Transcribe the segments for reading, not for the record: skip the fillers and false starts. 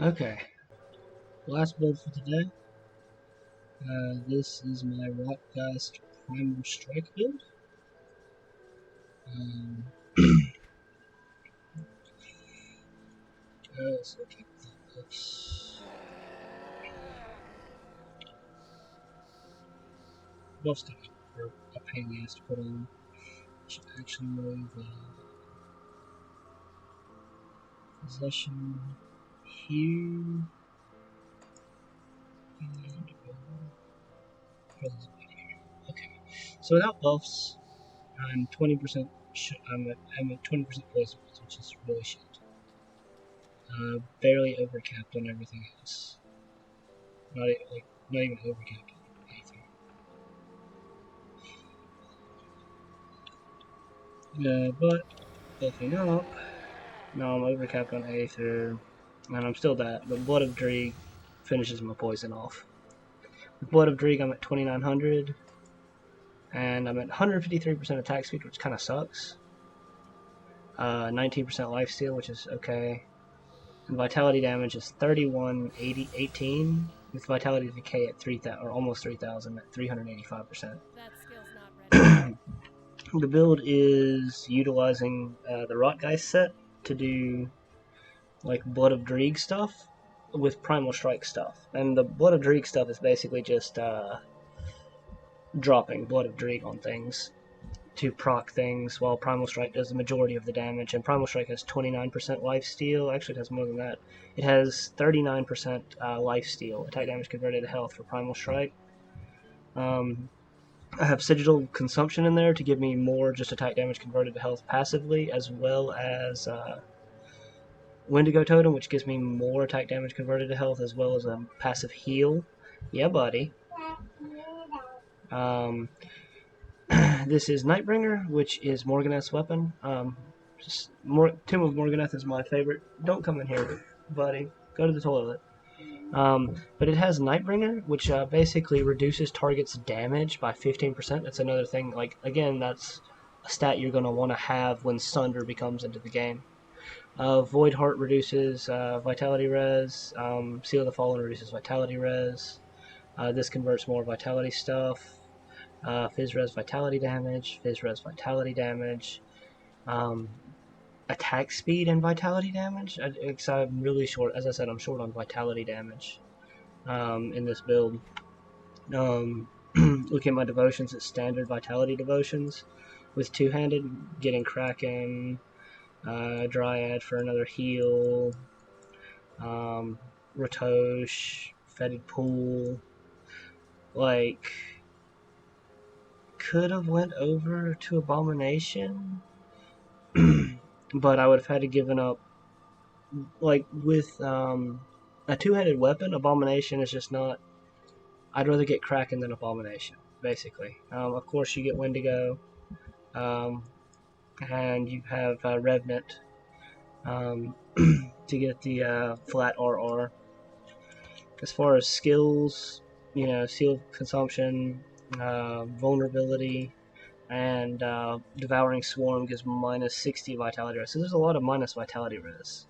Okay, last build for today. This is my Rockgeist Primal Strike build. Um, let's look at this. Buff stuff are a pain in the ass to put on. Should actually move possession here and presence here. Okay, so without buffs, I'm 20%. I'm at 20% poison, which is really shit. Barely overcapped on everything else. Not even overcapped on anything. But buffing up. Now I'm overcapped on Aether, and I'm still that, but Blood of Dreeg finishes my poison off. With Blood of Dreeg, I'm at 2900, and I'm at 153% attack speed, which kind of sucks. 19% lifesteal, which is okay. And vitality damage is 3118, with vitality decay at 3,000 or almost 3,000 at 385%. That skill's not ready. The build is utilizing the Rotgeist set to do like Blood of Dreeg stuff with Primal Strike stuff. And the Blood of Dreeg stuff is basically just dropping Blood of Dreeg on things to proc things, while Primal Strike does the majority of the damage. And Primal Strike has 29% lifesteal. Actually, it has more than that. It has 39% lifesteal, attack damage converted to health for Primal Strike. I have Sigil Consumption in there to give me more just attack damage converted to health passively, as well as Wendigo Totem, which gives me more attack damage converted to health, as well as a passive heal. Yeah, buddy. This is Nightbringer, which is Morganeth's weapon. Tomb of Morganeth is my favorite. Don't come in here, buddy. Go to the toilet. But it has Nightbringer, which basically reduces target's damage by 15%. That's another thing. Like, again, that's a stat you're going to want to have when Sunder becomes into the game. Void Heart reduces Vitality Res. Seal of the Fallen reduces Vitality Res. This converts more Vitality stuff. Fizz Res Vitality damage. Fizz Res Vitality damage. Attack speed and Vitality damage. I'm really short. As I said, I'm short on Vitality damage in this build. Looking at my devotions, it's standard Vitality devotions. With two-handed, getting Kraken, Dryad for another heal, Ratosh, Fetid Pool. Like, could have went over to Abomination, but I would have had to given up. Like, with a two-handed weapon, Abomination is just not. I'd rather get Kraken than Abomination, basically. Of course, you get Wendigo, and you have Revenant to get the flat RR. As far as skills, Seal Consumption, Vulnerability, and Devouring Swarm gives minus 60 Vitality Res. So there's a lot of minus Vitality Res.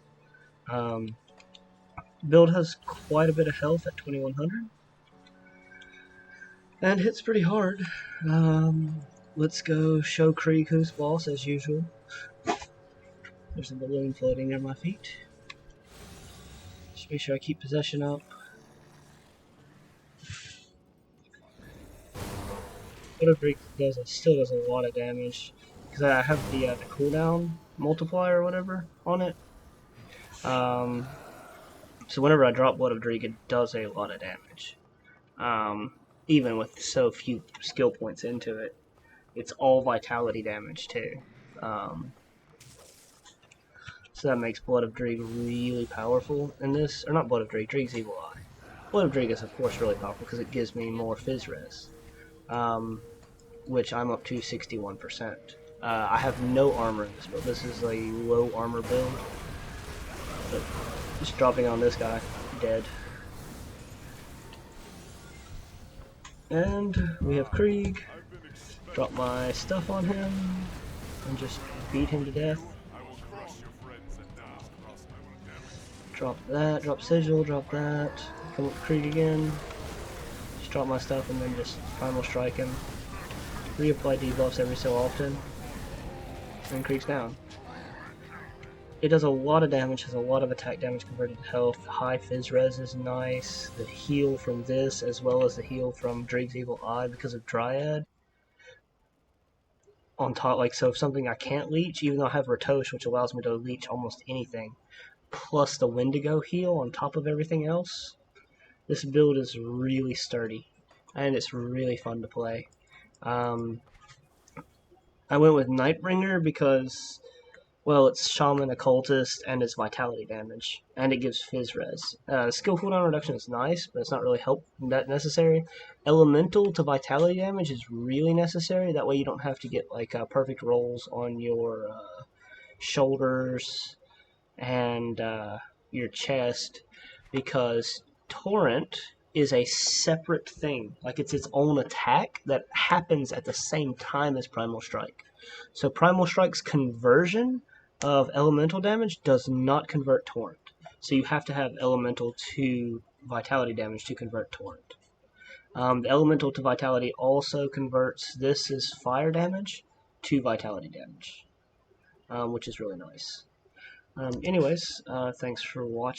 Build has quite a bit of health at 2100. And hits pretty hard. Let's go show Krieg who's boss as usual. There's a balloon floating near my feet. Just make sure I keep possession up. Whatever still does a lot of damage because I have the cooldown multiplier or whatever on it. So whenever I drop Blood of Dreeg, it does a lot of damage. Even with so few skill points into it, it's all vitality damage too. So that makes Blood of Dreeg really powerful in this. Or not Blood of Dreeg, Dreeg's Evil Eye. Blood of Dreeg is of course really powerful because it gives me more Fizz Res. Which I'm up to 61%. I have no armor in this build. This is a low armor build. But just dropping on this guy, dead. And we have Krieg. Drop my stuff on him and just beat him to death. Drop that, drop Sigil, drop that. Come up with Krieg again. Just drop my stuff and then just Primal Strike him. Reapply debuffs every so often. And Krieg's down. It does a lot of damage, has a lot of attack damage converted to health. High Fizz Res is nice. The heal from this, as well as the heal from Drake's Evil Eye because of Dryad. On top, like, so if something I can't leech, even though I have Ratosh, which allows me to leech almost anything, plus the Wendigo heal on top of everything else, this build is really sturdy, and it's really fun to play. I went with Nightbringer because, well, it's Shaman, Occultist, and it's Vitality damage, and it gives Fizz Res. Skill cooldown reduction is nice, but it's not really that necessary. Elemental to Vitality damage is really necessary. That way you don't have to get like perfect rolls on your shoulders and your chest, because Torrent is a separate thing. Like, it's its own attack that happens at the same time as Primal Strike. So Primal Strike's conversion of elemental damage does not convert Torrent. So you have to have elemental to vitality damage to convert Torrent. The elemental to vitality also converts this as fire damage to vitality damage, which is really nice. Anyways, thanks for watching.